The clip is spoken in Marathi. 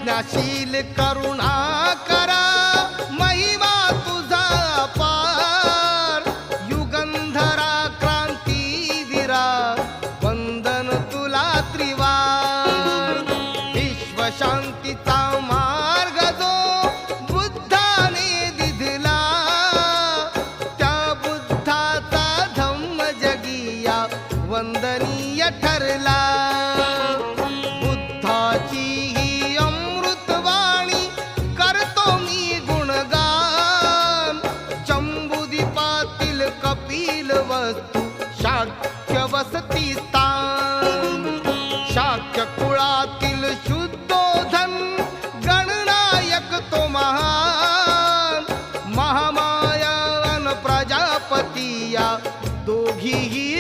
प्रज्ञाशील करुणा करा महिमा तुझा पार युगंधरा क्रांतीवीरा वंदन तुला त्रिवार विश्वशांतीचा मार्ग जो बुद्धाने दिधला त्या बुद्धाचा धम्म जगिया वंदनीय ठरला बुद्धाची ही अमृतवाणी करतो मी गुणगान जम्बूद्वीपातील कपिल वस्तू शाक्य वसती स्थान शाक्य कुळातील शुद्धोधन गणनायक तो महान महामाया अन प्रजापती या दोघीही